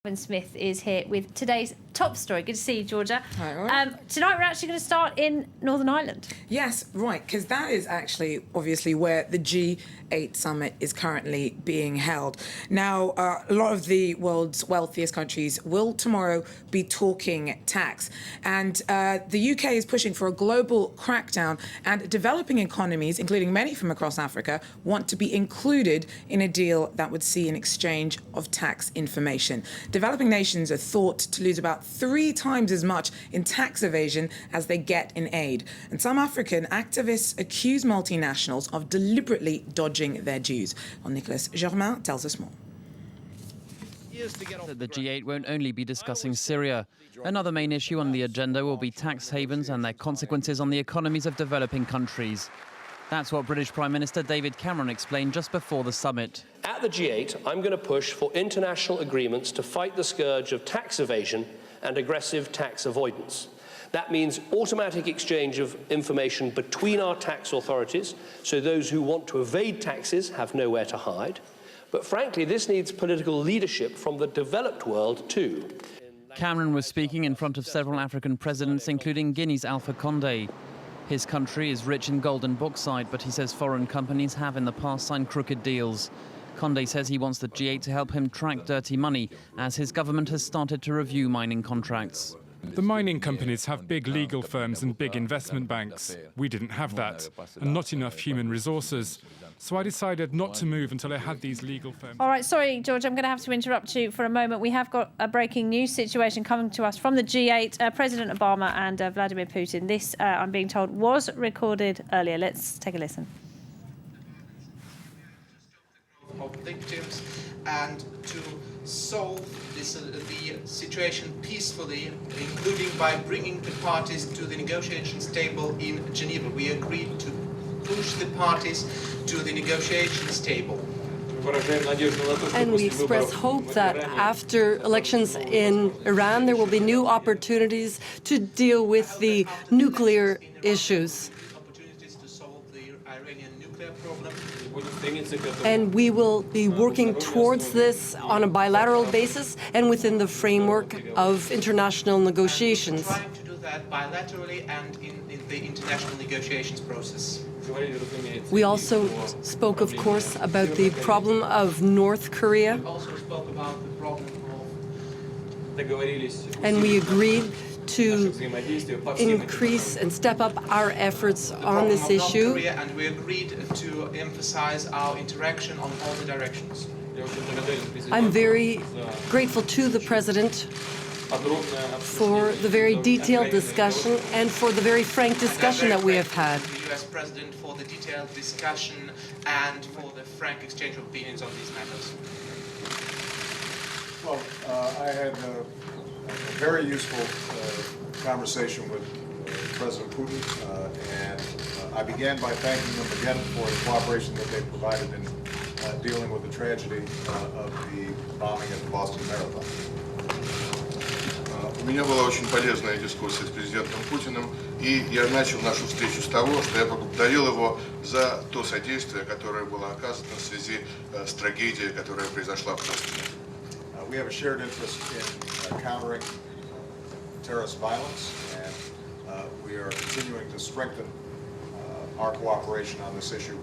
Gavin Smith is here with today's top story. Good to see you, Georgia. Hi, all right. Tonight we're actually going to start in Northern Ireland. Yes, right, because that is actually obviously where the G8 summit is currently being held. Now, a lot of the world's wealthiest countries will tomorrow be talking tax. And the UK is pushing for a global crackdown, and developing economies, including many from across Africa, want to be included in a deal that would see an exchange of tax information. Developing nations are thought to lose about 3 times as much in tax evasion as they get in aid. And some African activists accuse multinationals of deliberately dodging their dues. Well, Nicolas Germain tells us more. The G8 won't only be discussing Syria. Another main issue on the agenda will be tax havens and their consequences on the economies of developing countries. That's what British Prime Minister David Cameron explained just before the summit. At the G8, I'm going to push for international agreements to fight the scourge of tax evasion and aggressive tax avoidance. That means automatic exchange of information between our tax authorities, so those who want to evade taxes have nowhere to hide. But frankly, this needs political leadership from the developed world too. Cameron was speaking in front of several African presidents, including Guinea's Alpha Condé. His country is rich in gold and bauxite, but he says foreign companies have in the past signed crooked deals. Condé says he wants the G8 to help him track dirty money, as his government has started to review mining contracts. The mining companies have big legal firms and big investment banks. We didn't have that, and not enough human resources. So I decided not to move until I had these legal firms. All right, sorry, George, I'm going to have to interrupt you for a moment. We have got a breaking news situation coming to us from the G8, President Obama and Vladimir Putin. This, I'm being told, was recorded earlier. Let's take a listen. Of victims and to solve the situation peacefully, including by bringing the parties to the negotiations table in Geneva. We agreed to push the parties to the negotiations table. And we express hope that after elections in Iran, there will be new opportunities to deal with the nuclear issues. And we will be working towards this on a bilateral basis and within the framework of international negotiations. We're trying to do that bilaterally and in the international negotiations process. We also spoke, of course, about the problem of North Korea. We also spoke about the problem of... And we agreed to increase and step up our efforts on this issue. And we agreed to emphasize our interaction on all the directions. I'm very grateful to the President for the very detailed discussion and for the very frank discussion that we have had. The U.S. President for the detailed discussion and for the frank exchange of opinions on these matters. Well, I had a very useful conversation with President Putin, and I began by thanking them again for the cooperation that they provided in dealing with the tragedy of the bombing at the Boston Marathon. У меня была очень полезная дискуссия с президентом Путиным, и я начал нашу встречу с того, что я поблагодарил его за то содействие, которое было оказано в связи с трагедией, которая произошла в Бостоне. We have a shared interest in countering terrorist violence, and we are continuing to strengthen our cooperation on this issue,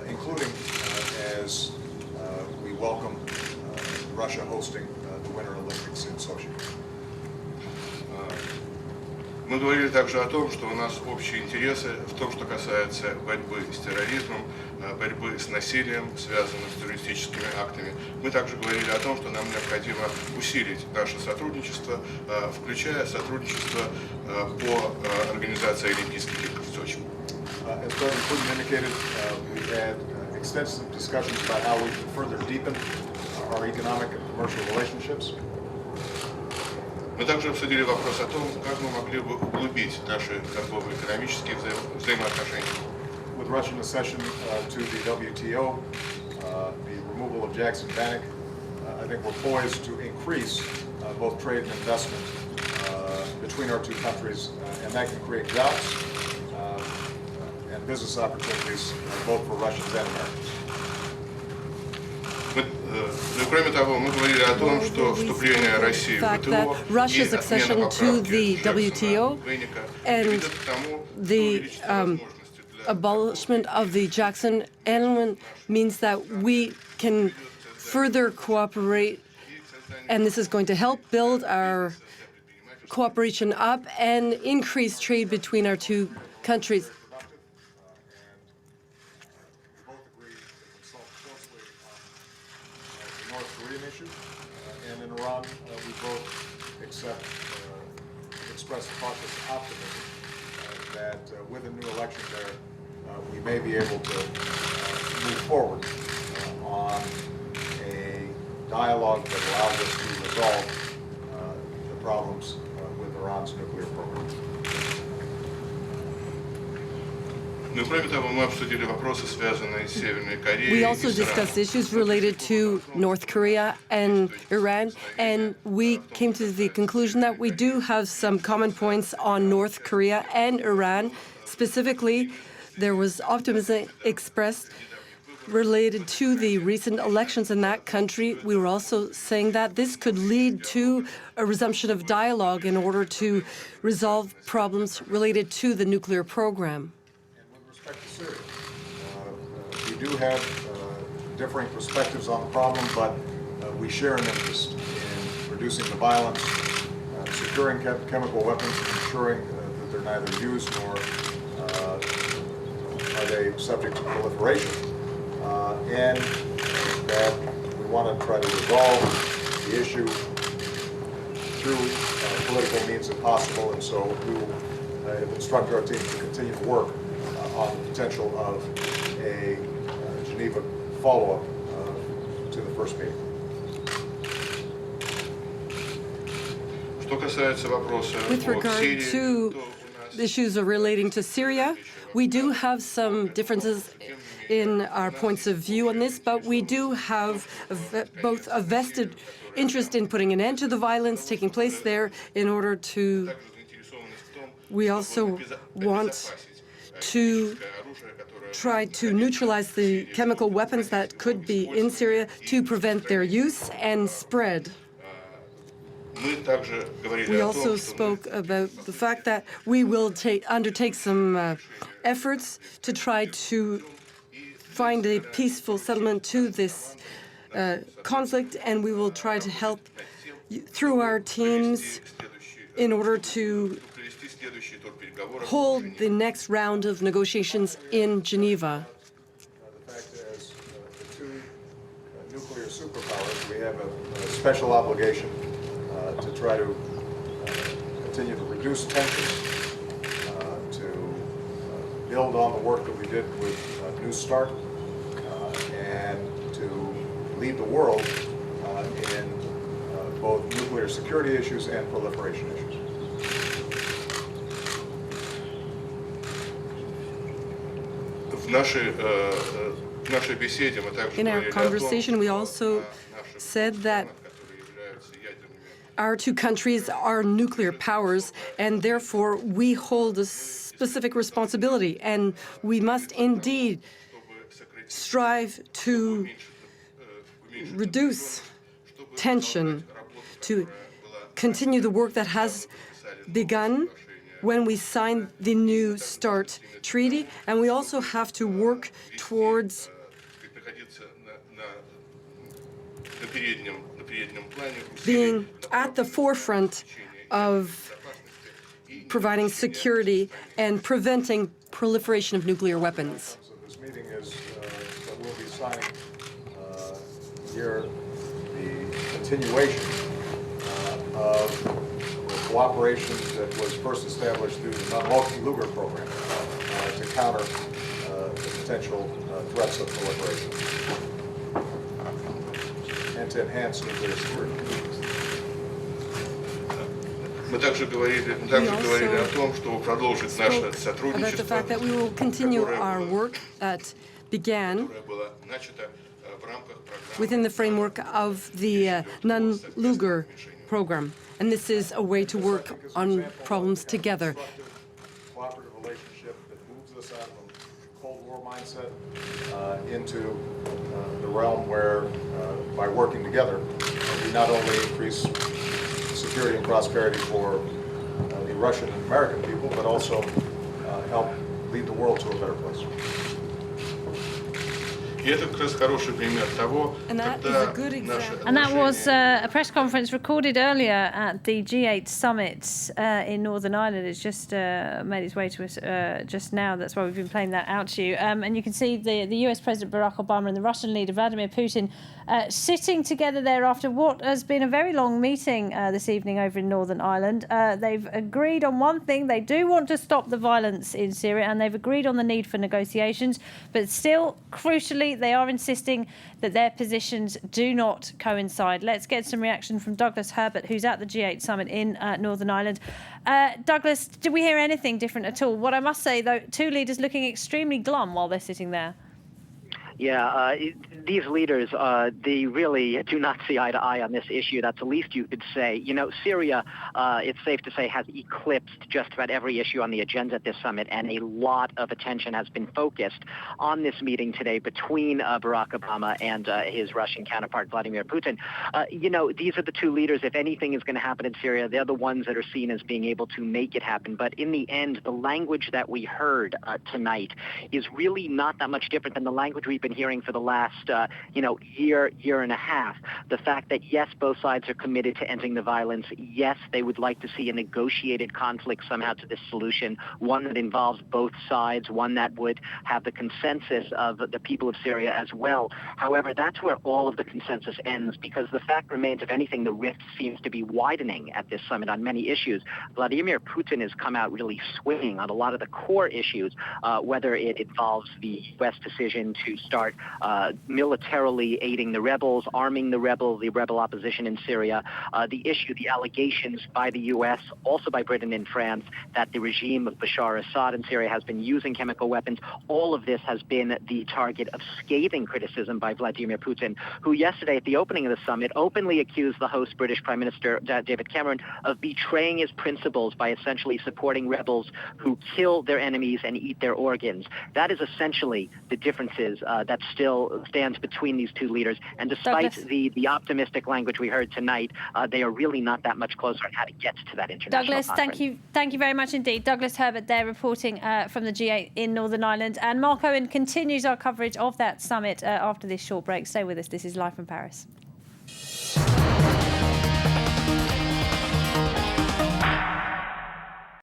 including as we welcome Russia hosting the Winter Olympics in Sochi. Мы говорили также о том, что у нас общие интересы в том, что касается борьбы с терроризмом, борьбы с насилием, связанным с террористическими актами. Мы также говорили о том, что нам необходимо усилить наше сотрудничество, включая сотрудничество по организации Олимпийских игр в Сочи. As President Putin indicated, we had extensive discussions about how we can further deepen our economic and commercial relationships. Мы также обсудили вопрос о том, как мы могли бы углубить наши торгово-экономические взаимоотношения. With Russian accession to the WTO, the removal of Jackson Vanik, I think we're poised to increase both trade and investment between our two countries, and that can create jobs and business opportunities both for Russians and Americans. Ну и кроме того, мы говорили о том, что вступление России в fact that ВТО и Russia's отмена accession to the поправки WTO Джексона-Вейника and приведет к тому, что the увеличится возможности для abolishment of the Jackson Amendment means that we can further cooperate, and this is going to help build our cooperation up and increase trade between our two countries. We both agreed to consult closely on the North Korean issue, and in Iran, we both expressed cautious optimism that with a new election there, we may be able to move forward on a dialogue that allows us to resolve the problems with Iran's nuclear program. Ну и кроме того, мы обсудили вопросы, связанные с Северной Кореей. We и also с discussed Ираном. issues related to North Korea and Iran, and we came to the conclusion that we do have some common points on North Korea and Iran. Specifically, there was optimism expressed related to the recent elections in that country. We were also saying that this could lead to a resumption of dialogue in order to resolve problems related to the nuclear program. With respect to Syria, we do have differing perspectives on the problem, but we share an interest in reducing the violence, securing chemical weapons, and ensuring that they're neither used nor are they subject to proliferation, and that we want to try to resolve the issue through political means if possible, and so we will instruct our team to continue to work on the potential of a Geneva follow-up to the first meeting. Что касается вопроса With о regard Сирии, to то у нас issues relating to Syria, we do have some differences in our points of view on this, but we do have both a vested interest in putting an end to the violence taking place there in order to. заинтересованность в том, We also want to try to neutralize the chemical weapons that could be in Syria to prevent their use and spread. мы также говорили We о also том, что spoke about the fact that we will undertake some efforts to try to find a peaceful settlement to this conflict, and we will try to help through our teams in order to провести следующий тур переговоров. hold the next round of negotiations in Geneva. The fact is, the two nuclear superpowers, we have a special obligation to try to continue to reduce tensions, to build on the work that we did with New START, and to lead the world in both nuclear security issues and proliferation issues. В нашей беседе мы также In our говорили о том, conversation, we что also наши said that которые являются ядерными our two countries are nuclear powers, and therefore we hold a specific responsibility, and we must indeed strive to reduce tension, to continue the work that has begun when we signed the New START treaty, and we also have to work towards находиться на переднем плане being at the forefront of providing security and preventing proliferation of nuclear weapons. So this meeting is that we'll be signing here the continuation of the cooperation that was first established through the Multi-Lugar program to counter the potential threats of proliferation and to enhance nuclear security. Мы также говорили о том, что продолжить наше About the сотрудничество, fact that we will continue our work that began которое было начато в рамках программы within the framework of the Non-Lugar program. And this is a way to work on problems together. Cooperative relationship that moves us out of a Cold War mindset into the realm where by working together, we not only increase security and prosperity for the Russian and American people, but also help lead the world to a better place. И это как раз хороший пример того, And that когда is a good наши example. And that was отношения- a press conference recorded earlier at the G8 summit in Northern Ireland. It's just made its way to us just now. That's why we've been playing that out to you. And you can see the US President Barack Obama and the Russian leader Vladimir Putin sitting together there after what has been a very long meeting this evening over in Northern Ireland. They've agreed on one thing. They do want to stop the violence in Syria, and they've agreed on the need for negotiations. But still, crucially, they are insisting that their positions do not coincide. Let's get some reaction from Douglas Herbert, who's at the G8 summit in Northern Ireland. Douglas, did we hear anything different at all? What I must say, though, two leaders looking extremely glum while they're sitting there. Yeah, these leaders, they really do not see eye to eye on this issue. That's the least you could say. You know, Syria, it's safe to say, has eclipsed just about every issue on the agenda at this summit, and a lot of attention has been focused on this meeting today between Barack Obama and his Russian counterpart, Vladimir Putin. You know, these are the two leaders. If anything is going to happen in Syria, they're the ones that are seen as being able to make it happen. But in the end, the language that we heard tonight is really not that much different than the language we've been hearing for the last, year and a half. The fact that, yes, both sides are committed to ending the violence. Yes, they would like to see a negotiated conflict somehow to this solution, one that involves both sides, one that would have the consensus of the people of Syria as well. However, that's where all of the consensus ends, because the fact remains, if anything, the rift seems to be widening at this summit on many issues. Vladimir Putin has come out really swinging on a lot of the core issues, whether it involves the U.S. decision to start militarily aiding the rebels, arming the rebel opposition in Syria, the issue, the allegations by the U.S., also by Britain and France, that the regime of Bashar Assad in Syria has been using chemical weapons. All of this has been the target of scathing criticism by Vladimir Putin, who yesterday at the opening of the summit openly accused the host British Prime Minister David Cameron of betraying his principles by essentially supporting rebels who kill their enemies and eat their organs. That is essentially the differences that still stands between these two leaders. And despite the optimistic language we heard tonight, they are really not that much closer on how to get to that international Douglas, conference. thank you very much indeed. Douglas Herbert there reporting from the G8 in Northern Ireland. And Mark Owen continues our coverage of that summit after this short break. Stay with us. This is Live from Paris.